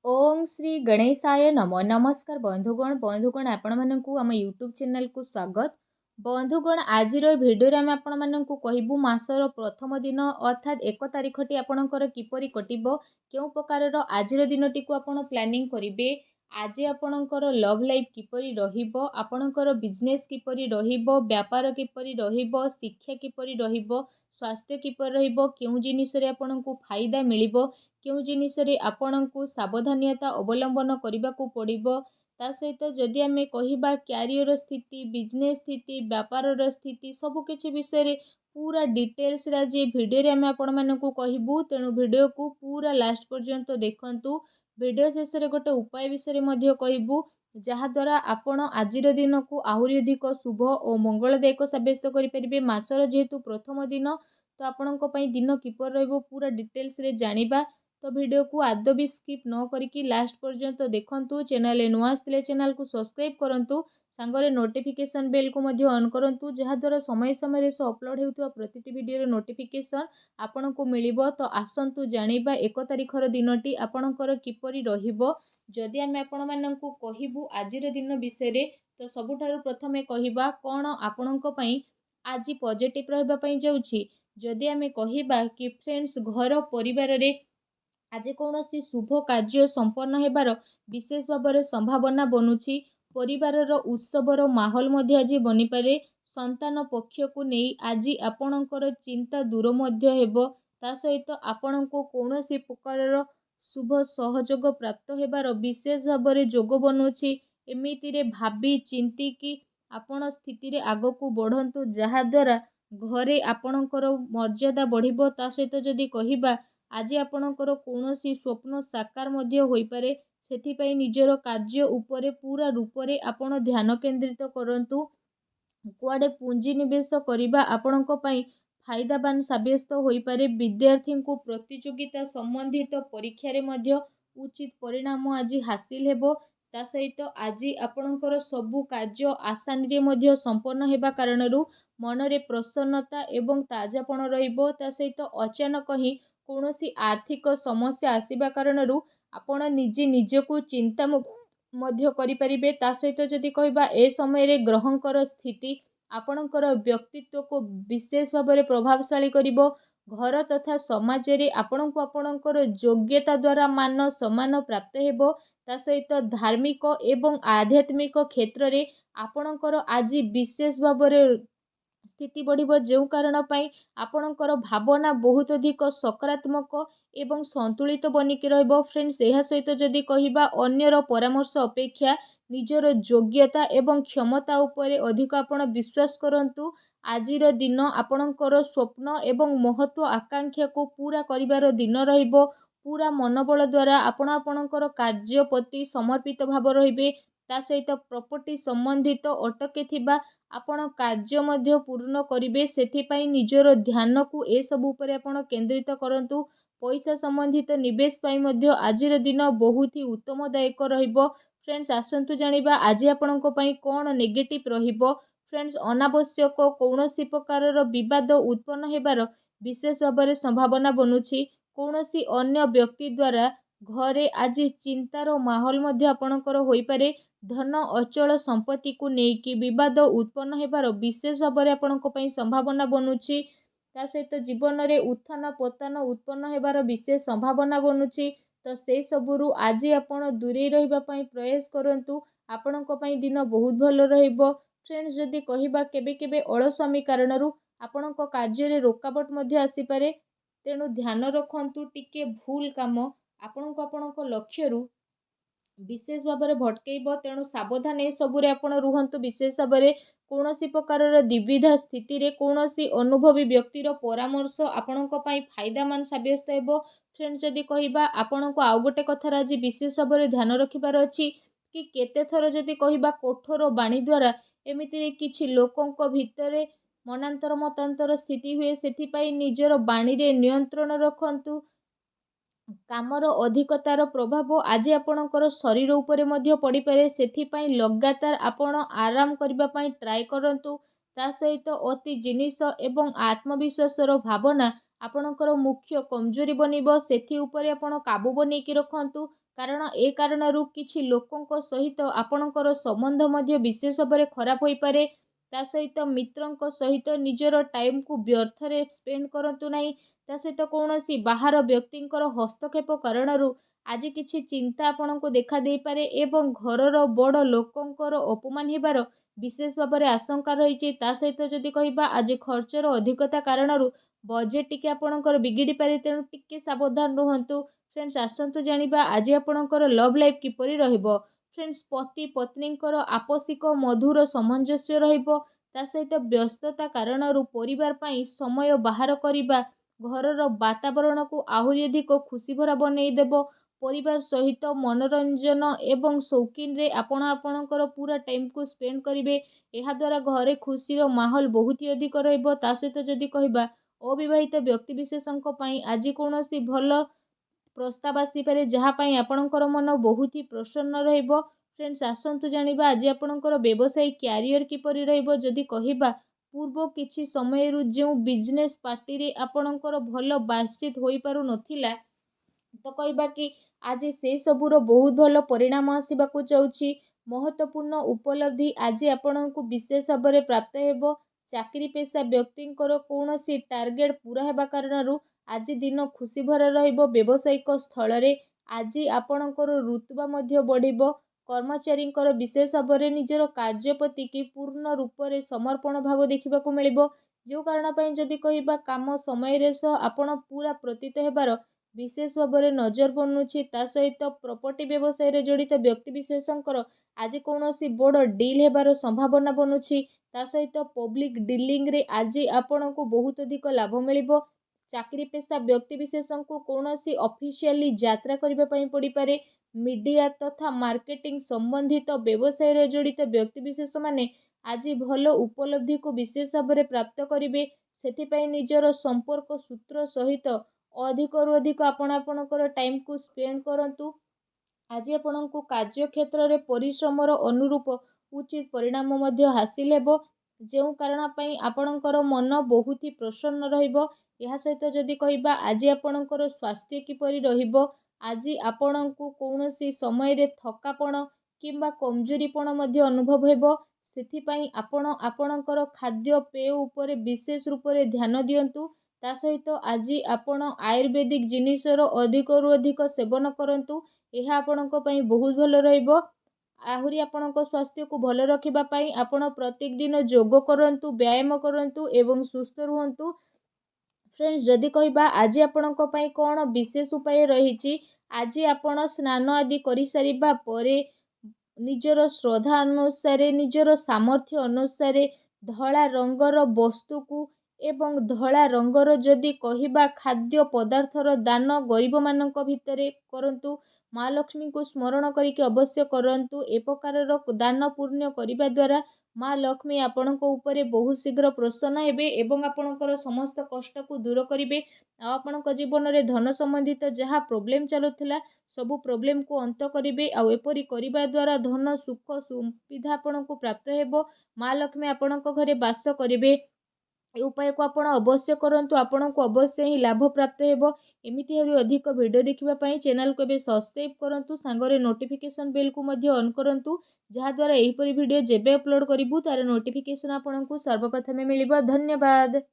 ओम श्री गणेशाय नमो नमस्कार बंधुगण आपण मानकु आम यूट्यूब चैनल को स्वागत। बंधुगण आज भिडियो आम आपण मानकु कहबू मासर प्रथम दिन अर्थात 1 तारिखटी आपणकर किपरि कटिबो केउ प्रकार आज दिनटी को आपण प्लानिंग करिवे। आज आपणकर लव लाइफ किपरि रहिबो, आपणकर बिजनेस किपरि रहिबो, व्यापार किपरि रहिबो, शिक्षा किपरि रहिबो, स्वास्थ्य किपरि रहिबो, केउ जिनिस रे आपणकु फायदा मिलिबो, केउ जिनिस रे आपणकु सावधानता अवलंबन करने पड़ो। ता सहित जदि आम कहिबा क्यारियर स्थिति, बिजनेस स्थिति, व्यापार स्थिति सबकिछि विषय पूरा डिटेल्स आज भिडियो आम आपण मानकु कहबू। तेणु भिडियो को पूरा लास्ट पर्यंत देखंतु। भिडियो शेष में गोटे उपाय विषय में कहबू जहाद्वारा आपण आज दिन को आहरी अधिक शुभ और मंगलदायक सब्यस्त करें। मासर जेहेतु प्रथम दिन तो आपण दिन किपर रहिबो पूरा डिटेल्स रे जानिबा। तो वीडियो को आदौ भी स्किप न करिकी लास्ट पर्यंत देखंतु। चैनल नुआ आसले चैनल को सब्सक्राइब करंतु, सांगरे नोटिफिकेशन बेल को मध्य ऑन करंतु जहाद्वारा समय समय से अपलोड होउथुवा प्रतिटी वीडियो नोटिफिकेशन आपन को मिलिबो। तो आसंतु जानिबा 1 तारिखर दिनटी आपणकर किपरि रहिबो। जदि आमे आपण माननकु कहिबू आजिर दिन विषय तो सबुठारु प्रथमे कहिबा कोन आपणक पई आज पॉजिटिव रहबा पई जाउछि। जदि आमे कहिबा कि फ्रेंड्स घर परिवार रे आज कौन शुभ कार्य संपन्न होबार विशेष भाव में संभावना बनुची। परिवार उत्सवर माहौल आज बनी पारे। संतान पक्ष को नहीं आज आपणकर चिंता दूर हेबो। ता सहित आपण को कौन प्रकार शुभ सहयोग प्राप्त होबार विशेष भाव में जोग बनुची। एमिति रे भाबी चिंती कि आपण स्थिति रे आग को बढ़ंतु जहाद्वारा घरे आपणकर मर्यादा बढ़िबो। ता सहित जदि कहिबा आज आपणकर कौनसी स्वप्न साकार मध्य होई पारे। सेथिपाई निजर कार्य उपरे पूरा रूप रे आपण ध्यान केंद्रित करंतु। कुआडे पुंजी निवेश करिबा आपणक पई फायदावान साब्यस्त होई पारे। विद्यार्थी को प्रतियोगिता संबंधित परीक्षा रे मध्य उचित परिणाम आज हासिल हेबो। ता सहित आज आपणकर सबु कार्य आसानी रे मध्य संपन्न हेबा कारणरू मनरे प्रसन्नता एवं ताजापण रहिबो। ता सहित अचानक ही कौनसी आर्थिक समस्या आसीबा कारणरू आपण निजे निजको चिंता मध्य करि परिबे। ता सहित जदि कहबा ए समय रे ग्रहंकर स्थिति आपणकर व्यक्तित्व को विशेष भाव में प्रभावशाली करिबो। घर तथा समाज रे आपणको आपणकर योग्यता द्वारा मान सम्मान प्राप्त हेबो। ता सहित धार्मिक एवं आध्यात्मिक क्षेत्र रे आपणकर आज विशेष भाव में स्थिति बढ़िबो। जो कारण पाई आपणकर भावना बहुत अधिक सकारात्मक एवं संतुलित बनिकी रहइबो। फ्रेंड्स यह सहित जदि कहिबा अन्यर परामर्श अपेक्षा निजर योग्यता एवं क्षमता उपरे अधिक आपण विश्वास करंतु। आजिर दिन आपणकर स्वप्न एवं महत्व आकांक्षा को पूरा करिवार दिन रहिबो। पूरा मनोबल द्वारा आपण आपणकर कार्य प्रति समर्पित भाव रहिबे। ता सहित प्रॉपर्टी संबंधित अटके थिबा आपण कार्य मध्य पूर्ण करिवे। सेथिपाई निजर ध्यान को ए सब उपरे आपण केंद्रित करंतु। पैसा संबंधित निवेश पाई मध्य आजिर दिन बहुत ही उत्तमदायक रहिबो। फ्रेंड्स आसंतु जानिबा आज आपणको पई कोन नेगेटिव रहिबो। फ्रेंड्स अनावश्यक कौनसी प्रकार विवाद उत्पन्न हेबार विशेष भाव में संभावना बनुची। कौनसी अन्य व्यक्ति द्वारा घरे आज चिंतार माहौल मध्य आपणकर होई पारे। धन अचल संपत्ति को लेकिन विवाद उत्पन्न हेबार विशेष भाव में आपणको पई संभावना बनुची। ता सहित जीवन में उत्थान पतन उत्पन्न हेबार विशेष संभावना बनुची। तो से सबुरु आज आपण दूरे रहिबा पई प्रयास करंतु। आपणको पई दिन बहुत भल रहिबो। फ्रेंड्स जदि कहिबा केबे केबे अलस्वामी कारणरू आपणको कार्य रे रोकावट मध्य आसी पारे। तेणु ध्यान रखंतु टिके भूल काम आपणको आपणको लक्ष्यरू विशेष भाव में भटकेब। तेणु सावधान ए सबुरे आपण रुहंतु। विशेष भाव में कौनसी प्रकार द्विविधा स्थिति रे कौनसी अनुभवी व्यक्तिर परामर्श आपणको पई फायदामान साब्यस्त हेबो। फ्रेंड्स जदि कहिबा आपणको आउ गोटे कथार आज विशेष भाव में ध्यान रखिबार अछि कि केते थर जदि कहिबा कठोर बाणी द्वारा एमिति किछि लोकंक भितरे मनांतर मतांतर स्थिति हुए। सेथिपाई निजर बाणी रे नियंत्रण रखंतु। कामर अधिकतार प्रभाव आज आपणकर शरीर उपरे मध्य पड़ी पारे। सेथिपाई लगातार आपण आराम करबा पई ट्राई करंतु। ता सहित अति जिनिस एवं आत्मविश्वासर भावना आपणकर मुख्य कमजोरी बनिबो। सेथि उपरे आपण काबू बनेकी रखंतु। କାରଣ ଏ କାରଣରୁ କିଛି ଲୋକଙ୍କ ସହିତ ଆପଣଙ୍କର ସମ୍ବନ୍ଧ ମଧ୍ୟ ବିଶେଷ ଭାବରେ ଖରାପ ହୋଇପାରେ। ତା ସହିତ ମିତ୍ରଙ୍କ ସହିତ ନିଜର ଟାଇମକୁ ବ୍ୟର୍ଥରେ ସ୍ପେଣ୍ଡ କରନ୍ତୁ ନାହିଁ। ତା ସହିତ କୌଣସି ବାହାର ବ୍ୟକ୍ତିଙ୍କର ହସ୍ତକ୍ଷେପ କାରଣରୁ ଆଜି କିଛି ଚିନ୍ତା ଆପଣଙ୍କୁ ଦେଖା ଦେଇପାରେ ଏବଂ ଘରର ବଡ଼ ଲୋକଙ୍କର ଅପମାନ ହେବାର ବିଶେଷ ଭାବରେ ଆଶଙ୍କା ରହିଛି। ତା ସହିତ ଯଦି କହିବା ଆଜି ଖର୍ଚ୍ଚର ଅଧିକତା କାରଣରୁ ବଜେଟ୍ ଟିକେ ଆପଣଙ୍କର ବିଗିଡ଼ି ପାରେ, ତେଣୁ ଟିକେ ସାବଧାନ ରୁହନ୍ତୁ। ଫ୍ରେଣ୍ଡସ୍, ଆସନ୍ତୁ ଜାଣିବା ଆଜି ଆପଣଙ୍କର ଲଭ୍ ଲାଇଫ୍ କିପରି ରହିବ। ଫ୍ରେଣ୍ଡସ୍, ପତି ପତ୍ନୀଙ୍କର ଆପୋଷିକ ମଧୁର ସାମଞ୍ଜସ୍ୟ ରହିବ। ତା ସହିତ ବ୍ୟସ୍ତତା କାରଣରୁ ପରିବାର ପାଇଁ ସମୟ ବାହାର କରିବା ଘରର ବାତାବରଣକୁ ଆହୁରି ଅଧିକ ଖୁସିଭରା ବନେଇଦେବ। ପରିବାର ସହିତ ମନୋରଞ୍ଜନ ଏବଂ ସୌକିନରେ ଆପଣ ଆପଣଙ୍କର ପୁରା ଟାଇମକୁ ସ୍ପେଣ୍ଡ କରିବେ। ଏହାଦ୍ୱାରା ଘରେ ଖୁସିର ମାହୋଲ ବହୁତ ଅଧିକ ରହିବ। ତା ସହିତ ଯଦି କହିବା ଅବିବାହିତ ବ୍ୟକ୍ତିବିଶେଷଙ୍କ ପାଇଁ ଆଜି କୌଣସି ଭଲ ପ୍ରସ୍ତାବ ଆସିପାରେ, ଯାହା ପାଇଁ ଆପଣଙ୍କର ମନ ବହୁତ ହି ପ୍ରସନ୍ନ ରହିବ। ଫ୍ରେଣ୍ଡସ୍, ଆସନ୍ତୁ ଜାଣିବା ଆଜି ଆପଣଙ୍କର ବ୍ୟବସାୟୀ କ୍ୟାରିୟର କିପରି ରହିବ। ଯଦି କହିବା ପୂର୍ବ କିଛି ସମୟରୁ ଯେଉଁ ବିଜନେସ୍ ପାର୍ଟିରେ ଆପଣଙ୍କର ଭଲ ବାତଚିତ ହୋଇପାରୁନଥିଲା, ତ କହିବା କି ଆଜି ସେସବୁର ବହୁତ ଭଲ ପରିଣାମ ଆସିବାକୁ ଯାଉଛି। ମହତ୍ତ୍ୱପୂର୍ଣ୍ଣ ଉପଲବ୍ଧି ଆଜି ଆପଣଙ୍କୁ ବିଶେଷ ଭାବରେ ପ୍ରାପ୍ତ ହେବ। ଚାକିରି ପେଶା ବ୍ୟକ୍ତିଙ୍କର କୌଣସି ଟାର୍ଗେଟ ପୁରା ହେବା କାରଣରୁ ଆଜି ଦିନ ଖୁସିଭରା ରହିବ। ବ୍ୟବସାୟିକ ସ୍ଥଳରେ ଆଜି ଆପଣଙ୍କର ରୁତବା ମଧ୍ୟ ବଢ଼ିବ। କର୍ମଚାରୀଙ୍କର ବିଶେଷ ଭାବରେ ନିଜର କାର୍ଯ୍ୟ ପ୍ରତିକି ପୂର୍ଣ୍ଣ ରୂପରେ ସମର୍ପଣ ଭାବ ଦେଖିବାକୁ ମିଳିବ। ଯେଉଁ କାରଣ ପାଇଁ ଯଦି କହିବା କାମ ସମୟରେ ସହ ଆପଣ ପୁରା ପ୍ରତୀତ ହେବାର ବିଶେଷ ଭାବରେ ନଜର ବନୁଛି। ତା ସହିତ ପ୍ରପର୍ଟି ବ୍ୟବସାୟରେ ଜଡ଼ିତ ବ୍ୟକ୍ତିବିଶେଷଙ୍କର ଆଜି କୌଣସି ବଡ଼ ଡିଲ୍ ହେବାର ସମ୍ଭାବନା ବନୁଛି। ତା ସହିତ ପବ୍ଲିକ୍ ଡିଲିଂରେ ଆଜି ଆପଣଙ୍କୁ ବହୁତ ଅଧିକ ଲାଭ ମିଳିବ। ଚାକିରି ପେଶା ବ୍ୟକ୍ତିବିଶେଷଙ୍କୁ କୌଣସି ଅଫିସିଆଲି ଯାତ୍ରା କରିବା ପାଇଁ ପଡ଼ିପାରେ। ମିଡ଼ିଆ ତଥା ମାର୍କେଟିଂ ସମ୍ବନ୍ଧିତ ବ୍ୟବସାୟରେ ଜଡ଼ିତ ବ୍ୟକ୍ତିବିଶେଷମାନେ ଆଜି ଭଲ ଉପଲବ୍ଧିକୁ ବିଶେଷ ଭାବରେ ପ୍ରାପ୍ତ କରିବେ। ସେଥିପାଇଁ ନିଜର ସମ୍ପର୍କ ସୂତ୍ର ସହିତ ଅଧିକରୁ ଅଧିକ ଆପଣ ଆପଣଙ୍କର ଟାଇମକୁ ସ୍ପେଣ୍ଡ କରନ୍ତୁ। ଆଜି ଆପଣଙ୍କୁ କାର୍ଯ୍ୟକ୍ଷେତ୍ରରେ ପରିଶ୍ରମର ଅନୁରୂପ ଉଚିତ ପରିଣାମ ମଧ୍ୟ ହାସିଲ ହେବ, ଯେଉଁ କାରଣ ପାଇଁ ଆପଣଙ୍କର ମନ ବହୁତ ହି ପ୍ରସନ୍ନ ରହିବ। ଏହା ସହିତ ଯଦି କହିବା ଆଜି ଆପଣଙ୍କର ସ୍ୱାସ୍ଥ୍ୟ କିପରି ରହିବ, ଆଜି ଆପଣଙ୍କୁ କୌଣସି ସମୟରେ ଥକାପଣ କିମ୍ବା କମଜୋରିପଣ ମଧ୍ୟ ଅନୁଭବ ହେବ। ସେଥିପାଇଁ ଆପଣ ଆପଣଙ୍କର ଖାଦ୍ୟପେୟ ଉପରେ ବିଶେଷ ରୂପରେ ଧ୍ୟାନ ଦିଅନ୍ତୁ। ତା ସହିତ ଆଜି ଆପଣ ଆୟୁର୍ବେଦିକ ଜିନିଷର ଅଧିକରୁ ଅଧିକ ସେବନ କରନ୍ତୁ। ଏହା ଆପଣଙ୍କ ପାଇଁ ବହୁତ ଭଲ ରହିବ। ଆହୁରି ଆପଣଙ୍କ ସ୍ୱାସ୍ଥ୍ୟକୁ ଭଲ ରଖିବା ପାଇଁ ଆପଣ ପ୍ରତ୍ୟେକ ଦିନ ଯୋଗ କରନ୍ତୁ, ବ୍ୟାୟାମ କରନ୍ତୁ ଏବଂ ସୁସ୍ଥ ରୁହନ୍ତୁ। ଫ୍ରେଣ୍ଡସ୍, ଯଦି କହିବା ଆଜି ଆପଣଙ୍କ ପାଇଁ କ'ଣ ବିଶେଷ ଉପାୟ ରହିଛି, ଆଜି ଆପଣ ସ୍ନାନ ଆଦି କରିସାରିବା ପରେ ନିଜର ଶ୍ରଦ୍ଧା ଅନୁସାରେ, ନିଜର ସାମର୍ଥ୍ୟ ଅନୁସାରେ ଧଳା ରଙ୍ଗର ବସ୍ତୁକୁ ଏବଂ ଧଳା ରଙ୍ଗର ଯଦି କହିବା ଖାଦ୍ୟ ପଦାର୍ଥର ଦାନ ଗରିବମାନଙ୍କ ଭିତରେ କରନ୍ତୁ। ମା ଲକ୍ଷ୍ମୀଙ୍କୁ ସ୍ମରଣ କରିକି ଅବଶ୍ୟ କରନ୍ତୁ। ଏ ପ୍ରକାରର ଦାନ ପୁଣ୍ୟ କରିବା ଦ୍ୱାରା ମା ଲକ୍ଷ୍ମୀ ଆପଣଙ୍କ ଉପରେ ବହୁତ ଶୀଘ୍ର ପ୍ରସନ୍ନ ହେବେ ଏବଂ ଆପଣଙ୍କର ସମସ୍ତ କଷ୍ଟକୁ ଦୂର କରିବେ। ଆଉ ଆପଣଙ୍କ ଜୀବନରେ ଧନ ସମ୍ବନ୍ଧିତ ଯାହା ପ୍ରୋବ୍ଲେମ୍ ଚାଲୁଥିଲା, ସବୁ ପ୍ରୋବ୍ଲେମକୁ ଅନ୍ତ କରିବେ। ଆଉ ଏପରି କରିବା ଦ୍ୱାରା ଧନ ସୁଖ ସୁବିଧା ଆପଣଙ୍କୁ ପ୍ରାପ୍ତ ହେବ। ମା ଲକ୍ଷ୍ମୀ ଆପଣଙ୍କ ଘରେ ବାସ କରିବେ। ଏ ଉପାୟକୁ ଆପଣ ଅବଶ୍ୟ କରନ୍ତୁ, ଆପଣଙ୍କୁ ଅବଶ୍ୟ ହିଁ ଲାଭ ପ୍ରାପ୍ତ ହେବ। ଏମିତି ଆହୁରି ଅଧିକ ଭିଡ଼ିଓ ଦେଖିବା ପାଇଁ ଚ୍ୟାନେଲକୁ ଏବେ ସବସ୍କ୍ରାଇବ୍ କରନ୍ତୁ, ସାଙ୍ଗରେ ନୋଟିଫିକେସନ୍ ବେଲ୍କୁ ମଧ୍ୟ ଅନ୍ କରନ୍ତୁ, ଯାହାଦ୍ୱାରା ଏହିପରି ଭିଡ଼ିଓ ଯେବେ ଅପଲୋଡ଼ କରିବୁ ତାର ନୋଟିଫିକେସନ୍ ଆପଣଙ୍କୁ ସର୍ବପ୍ରଥମେ ମିଳିବ। ଧନ୍ୟବାଦ।